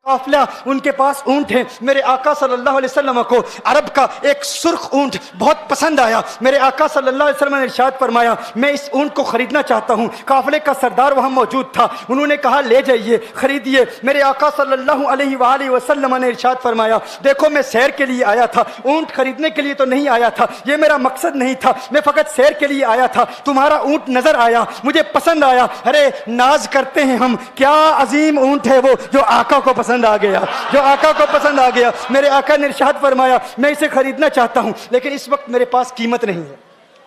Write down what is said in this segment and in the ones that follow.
قافلہ ان کے پاس اونٹ ہے. میرے آقا صلی اللہ علیہ وسلم کو عرب کا ایک سرخ اونٹ بہت پسند آیا. میرے آقا صلی اللہ علیہ وسلم نے ارشاد فرمایا میں اس اونٹ کو خریدنا چاہتا ہوں. قافلے کا سردار وہاں موجود تھا. انہوں نے کہا لے جائیے, خریدیے. میرے آقا صلی اللہ علیہ وآلہ وسلم نے ارشاد فرمایا دیکھو میں سیر کے لیے آیا تھا, اونٹ خریدنے کے لیے تو نہیں آیا تھا, یہ میرا مقصد نہیں تھا, میں فقط سیر کے لیے آیا تھا. تمہارا اونٹ نظر آیا, مجھے پسند آیا. ارے ناز کرتے ہیں ہم, کیا عظیم اونٹ ہے وہ جو آقا کو پسند آ گیا, جو آقا کو پسند آ گیا. میرے آقا نے ارشاد فرمایا میں اسے خریدنا چاہتا ہوں لیکن اس وقت میرے پاس قیمت نہیں ہے,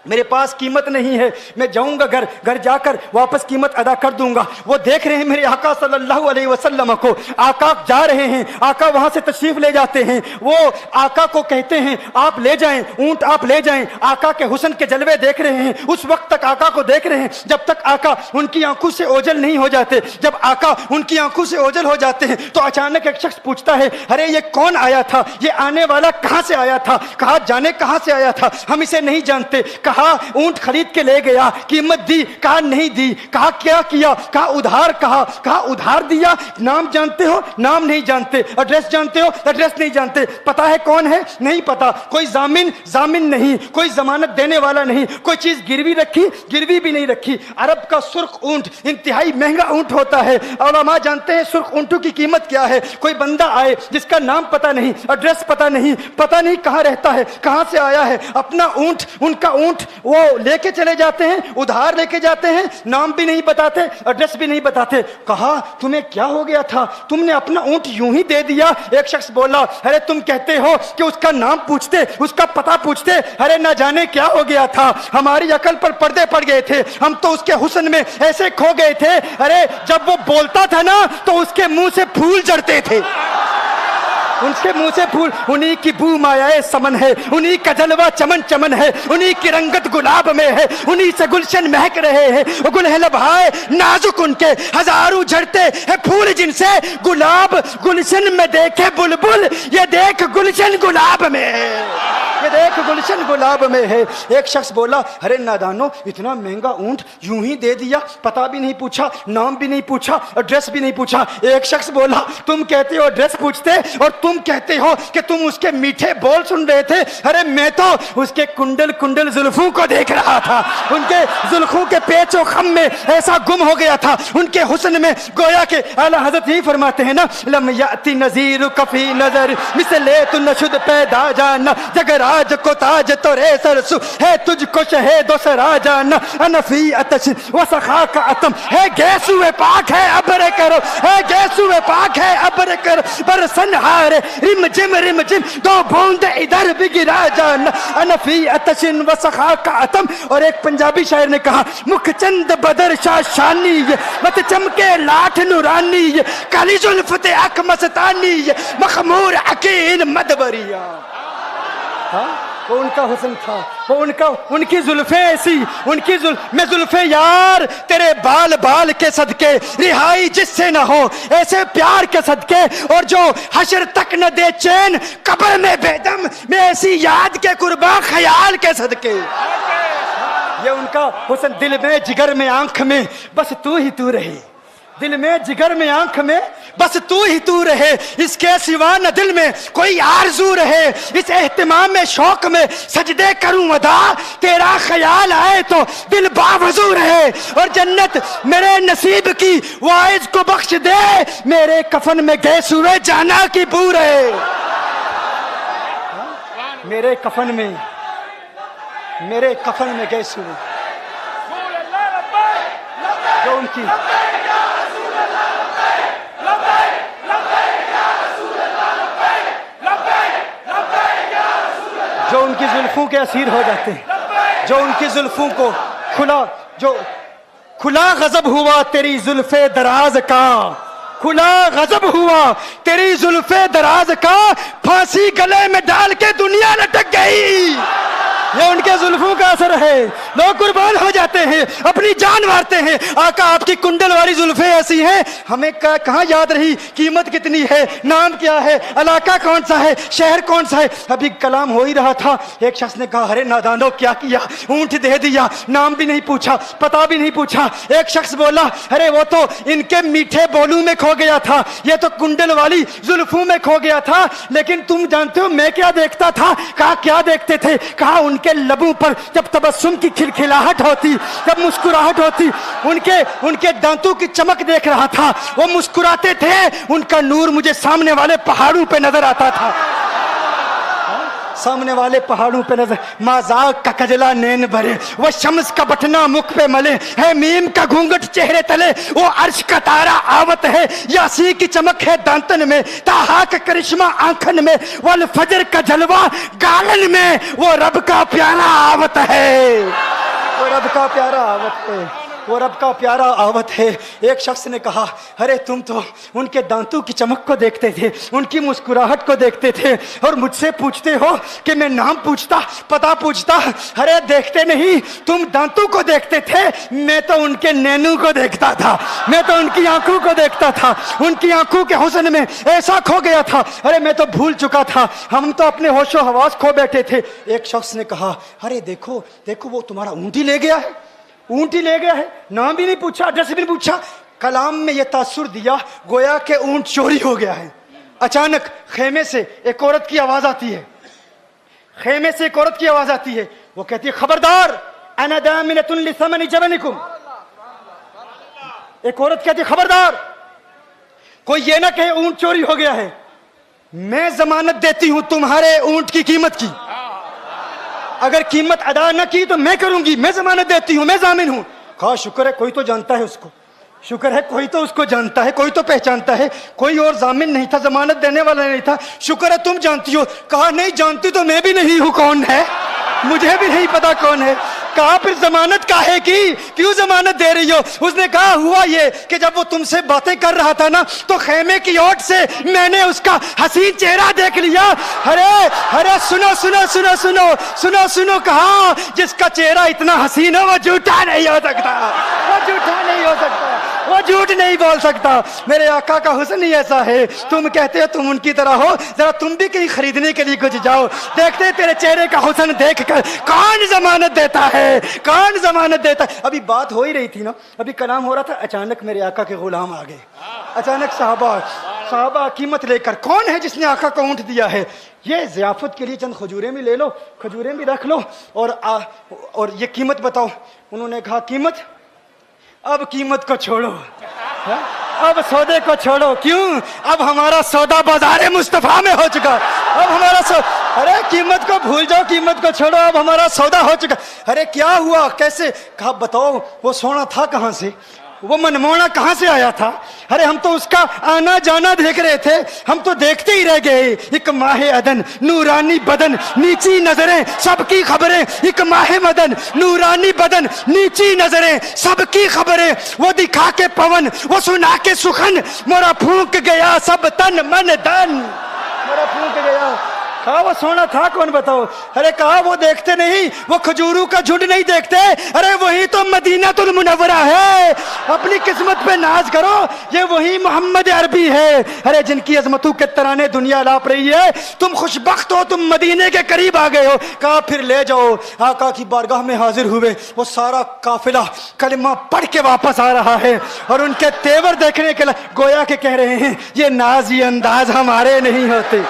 میرے پاس قیمت نہیں ہے. میں جاؤں گا گھر جا کر واپس قیمت ادا کر دوں گا. وہ دیکھ رہے ہیں میرے آقا صلی اللہ علیہ وسلم کو, آقا جا رہے ہیں, آقا وہاں سے تشریف لے جاتے ہیں. وہ آقا کو کہتے ہیں آپ لے جائیں, اونٹ آپ لے جائیں. آقا کے حسن کے جلوے دیکھ رہے ہیں, اس وقت تک آقا کو دیکھ رہے ہیں جب تک آقا ان کی آنکھوں سے اوجھل نہیں ہو جاتے. جب آقا ان کی آنکھوں سے اوجھل ہو جاتے ہیں تو اچانک ایک شخص پوچھتا ہے ارے یہ کون آیا تھا, یہ آنے والا کہاں سے آیا تھا, کہا جانے کہاں سے آیا تھا, ہم اسے نہیں جانتے. کہا اونٹ خرید کے لے گیا, قیمت دی, کہا نہیں دی. کہا کیا کیا, کہا ادھار, کہا ادھار دیا. نام جانتے ہو, نام نہیں جانتے. ایڈریس جانتے ہو, ایڈریس نہیں جانتے. پتا ہے کون ہے, نہیں پتا. کوئی ضامن نہیں, کوئی ضمانت دینے والا نہیں, کوئی چیز گروی رکھی, گروی بھی نہیں رکھی. عرب کا سرخ اونٹ انتہائی مہنگا اونٹ ہوتا ہے. علماء جانتے ہیں سرخ اونٹوں کی قیمت کیا ہے. کوئی بندہ آئے جس کا نام پتا نہیں, ایڈریس پتا نہیں کہاں رہتا ہے, کہاں سے آیا ہے, اپنا اونٹ, ان کا اونٹ وہ لے کے چلے جاتے ہیں, ادھار لے کے جاتے ہیں, نام بھی نہیں بتاتے, ایڈریس بھی نہیں بتاتے. کہا تمہیں کیا ہو گیا تھا, تم نے اپنا اونٹ یوں ہی دے دیا. ایک شخص بولا ارے تم کہتے ہو کہ اس کا نام پوچھتے, اس کا پتہ پوچھتے, ارے نہ جانے کیا ہو گیا تھا, ہماری عقل پر پردے پڑ گئے تھے, ہم تو اس کے حسن میں ایسے کھو گئے تھے. ارے جب وہ بولتا تھا نا تو اس کے منہ سے پھول جھڑتے تھے, ان کے منہ سے پھول. انہی کی بو مایائے سمن ہے, انہی کا جلوہ چمن چمن ہے, انہی کی رنگت گلاب میں ہے, انہی سے گلشن مہک رہے ہیں. وہ گل ہے لبھائے نازک ان کے, ہزاروں جھڑتے ہیں پھول جن سے گلاب گلشن میں دیکھے بلبل, یہ دیکھ گلشن گلاب میں ہے, یہ دیکھ گلشن گلاب میں ہے. ایک شخص بولا ارے نادانو اتنا مہنگا اونٹ یوں ہی دے دیا, پتہ بھی نہیں پوچھا, نام بھی نہیں پوچھا, ایڈریس بھی نہیں پوچھا. ایک شخص بولا تم کہتے ہو ایڈریس پوچھتے اور تم کہتے ہو کہ تم اس کے میٹھے بول سن رہے تھے. ارے میں تو اس کے کنڈل زلفوں کو دیکھ رہا تھا, ان کے زلفوں کے پیچ و خم میں ایسا گم ہو گیا تھا, ان کے حسن میں. گویا کہ اعلیٰ حضرت یہی فرماتے ہیں نا لم یاتی نذیر کفی نظر مثلے تو نشد پیدا جانا, جگراج کو تاج تو رے سرسو ہے تجھ کو شہید و سرا جانا, انفی اتش و سخا کا اتم ہے گیسو پاک ہے ابر کرو, ہے گیسو پاک ہے ابر کرو, پر سنہارے رم جم دو بوند ادھر بھی گرا جانا, انفی اتشن و سخا کا اتم. اور ایک پنجابی شاعر نے کہا مکھ چند بدر شاہ شانی, مت چمکے لاٹھ نورانی, کالی زلف تے اک مستانی, مخمور عقیل مدبریا. وہ ان کا حسن تھا, وہ ان کی زلفیں ایسی, ان کی میں زلفیں یار تیرے بال کے صدقے, رہائی جس سے نہ ہو ایسے پیار کے صدقے, اور جو حشر تک نہ دے چین قبر میں بیدم, میں ایسی یاد کے قرباں خیال کے صدقے. یہ ان کا حسن, دل میں جگر میں آنکھ میں بس تو ہی تو رہے, دل میں جگر میں آنکھ میں بس تو ہی تو رہے, اس کے سوا نہ دل میں کوئی آرزو رہے. اس اہتمام میں شوق میں سجدے کروں ادا, تیرا خیال آئے تو دل باوضو رہے. اور جنت میرے نصیب کی وائز کو بخش دے, میرے کفن میں گئے سوئے جانا کی بو رہے. میرے کفن میں گئے سوئے جو ان کی جو ان کی زلفوں کے اسیر ہو جاتے ہیں, جو ان کی زلفوں کو کھلا غضب ہوا تیری زلف دراز کا, کھلا غضب ہوا تیری زلف دراز کا, پھانسی گلے میں ڈال کے دنیا لٹک گئی. یہ ان کے زلفوں کا اثر ہے. لوگ قربان ہو جاتے ہیں, اپنی جان مارتے ہیں. آقا آپ کی کنڈل والی زلفیں ایسی ہیں, ہمیں کہاں یاد رہی قیمت کتنی ہے, نام کیا ہے, علاقہ کون سا ہے, شہر کون سا ہے. ابھی کلام ہو ہی رہا تھا, ایک شخص نے کہا ارے نادانو کیا کیا, اونٹ دے دیا, نام بھی نہیں پوچھا, پتہ بھی نہیں پوچھا. ایک شخص بولا ارے وہ تو ان کے میٹھے بولوں میں کھو گیا تھا, یہ تو کنڈل والی زلفوں میں کھو گیا تھا. لیکن تم جانتے ہو میں کیا دیکھتا تھا؟ کہا کیا دیکھتے تھے؟ کہا ان کے لبوں پر جب تبسم کی کھلکھلاہٹ ہوتی, جب مسکراہٹ ہوتی, ان کے دانتوں کی چمک دیکھ رہا تھا. وہ مسکراتے تھے, ان کا نور مجھے سامنے والے پہاڑوں پہ نظر آتا تھا. سامنے والے پہاڑوں پہ نظر. مازاق کا کجلا نین بھرے, وہ شمس کا بٹنا مکھ پہ ملے, ہے میم کا گھونگٹ چہرے تلے, وہ عرش کا تارا آوت ہے, یاسی کی چمک ہے دانتن میں, تاہا کا کرشمہ آنکھن میں, والفجر کا جلوہ گالن میں, وہ رب کا پیارا آوت ہے, وہ رب کا پیارا آوت ہے, وہ رب کا پیارا آوت ہے. ایک شخص نے کہا ارے تم تو ان کے دانتوں کی چمک کو دیکھتے تھے, ان کی مسکراہٹ کو دیکھتے تھے, اور مجھ سے پوچھتے ہو کہ میں نام پوچھتا, پتہ پوچھتا. ارے دیکھتے نہیں, تم دانتوں کو دیکھتے تھے, میں تو ان کے نینوں کو دیکھتا تھا, میں تو ان کی آنکھوں کو دیکھتا تھا, ان کی آنکھوں کے حسن میں ایسا کھو گیا تھا. ارے میں تو بھول چکا تھا, ہم تو اپنے ہوش و حواس کھو بیٹھے تھے. ایک شخص نے کہا ارے دیکھو دیکھو وہ تمہارا اونٹ ہی لے گیا ہے, اونٹ ہی لے گیا ہے, نام بھی نہیں پوچھا, ایڈریس بھی نہیں پوچھا. کلام میں یہ تاثر دیا گویا کہ اونٹ چوری ہو گیا ہے. اچانک خیمے سے ایک عورت کی آواز آتی ہے, خیمے سے ایک عورت کی آواز آتی ہے. وہ کہتی ہے خبردار, انا دامنۃ لثمن جبنکم. ایک عورت کہتی ہے خبردار, کوئی یہ نہ کہے اونٹ چوری ہو گیا ہے, میں ضمانت دیتی ہوں تمہارے اونٹ کی قیمت کی. اگر قیمت ادا نہ کی تو میں کروں گی, میں ضمانت دیتی ہوں, میں ضامن ہوں. کہا شکر ہے کوئی تو جانتا ہے اس کو, شکر ہے کوئی تو اس کو جانتا ہے, کوئی تو پہچانتا ہے. کوئی اور ضامن نہیں تھا, ضمانت دینے والا نہیں تھا. شکر ہے تم جانتی ہو. کہا نہیں جانتی تو میں بھی نہیں ہوں, کون ہے مجھے بھی نہیں پتا کون ہے. کہا پھر ضمانت کاہے کی, کیوں ضمانت دے رہی ہو؟ اس نے کہا ہوا یہ کہ جب وہ تم سے باتیں کر رہا تھا نا تو خیمے کی اوٹ سے میں نے اس کا حسین چہرہ دیکھ لیا. ارے سنو سنو سنو سنو سنو سنو, کہا جس کا چہرہ اتنا حسین ہے وہ جھوٹا نہیں ہو سکتا, وہ جھوٹا نہیں ہو سکتا, وہ جھوٹ نہیں بول سکتا. میرے آقا کا حسن ہی ایسا ہے. تم کہتے ہو تم ان کی طرح ہو, ذرا تم بھی کہیں خریدنے کے لیے کچھ جاؤ, دیکھتے تیرے چہرے کا حسن دیکھ کر کون ضمانت دیتا ہے, کون ضمانت دیتا ہے. ابھی بات ہو ہی رہی تھی نا, ابھی کلام ہو رہا تھا, اچانک میرے آقا کے غلام آ گئے. اچانک صحابہ قیمت لے کر, کون ہے جس نے آقا کو اونٹ دیا ہے؟ یہ ضیافت کے لیے چند کھجوریں بھی لے لو, کھجوریں بھی رکھ لو, اور یہ قیمت بتاؤ. انہوں نے کہا قیمت, اب قیمت کو چھوڑو, اب سودے کو چھوڑو. کیوں؟ اب ہمارا سودا بازار مصطفیٰ میں ہو چکا, اب ہمارا ارے قیمت کو بھول جاؤ, قیمت کو چھوڑو, اب ہمارا سودا ہو چکا. ارے کیا ہوا, کیسے؟ کہا بتاؤ وہ سونا تھا کہاں سے, وہ منمونا کہاں سے آیا تھا؟ ارے ہم تو اس کا آنا جانا دیکھ رہے تھے, ہم تو دیکھتے ہی رہ گئے. ایک ماہ عدن, نورانی بدن, نیچی نظریں, سب کی خبریں. ایک ماہ مدن, نورانی بدن, نیچی نظریں, سب کی خبریں. وہ دکھا کے پون, وہ سنا کے سخن, مورا پھونک گیا سب تن من دن, مورا پھونک گیا. کہا وہ سونا تھا کون بتاؤ؟ ارے کہا وہ دیکھتے نہیں, وہ کھجوروں کا جھنڈ نہیں دیکھتے, ارے وہی تو مدینہ المنورہ ہے. اپنی قسمت پہ ناز کرو, یہ وہی محمد عربی ہے. ارے جن کی عظمتوں کے ترانے دنیا لاپ رہی ہے, تم خوش بخت ہو, تم مدینے کے قریب آ گئے ہو. کہا پھر لے جاؤ. آقا کی بارگاہ میں حاضر ہوئے. وہ سارا قافلہ کلمہ پڑھ کے واپس آ رہا ہے, اور ان کے تیور دیکھنے کے لیے گویا کہ کہہ رہے ہیں یہ ناز یہ انداز ہمارے نہیں ہوتے,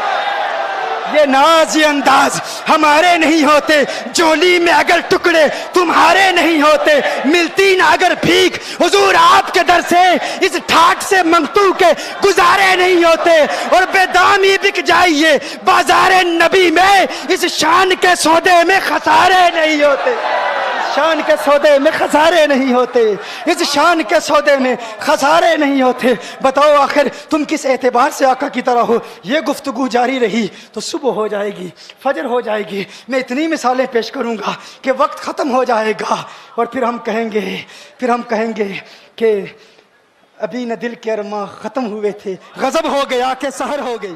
یہ ناز یہ انداز ہمارے نہیں ہوتے. جولی میں اگر ٹکڑے تمہارے نہیں ہوتے, ملتی نہ اگر بھیک حضور آپ کے در سے, اس ٹھاٹ سے منگتو کے گزارے نہیں ہوتے. اور بے دامی بک جائیے بازار نبی میں, اس شان کے سودے میں خسارے نہیں ہوتے, شان کے سودے میں خسارے نہیں ہوتے, اس شان کے سودے میں خسارے نہیں ہوتے. بتاؤ آخر تم کس اعتبار سے آقا کی طرح ہو؟ یہ گفتگو جاری رہی تو صبح ہو جائے گی, فجر ہو جائے گی. میں اتنی مثالیں پیش کروں گا کہ وقت ختم ہو جائے گا, اور پھر ہم کہیں گے کہ ابھی نہ دل کے ارماں ختم ہوئے تھے, غضب ہو گیا کہ سحر ہو گئی.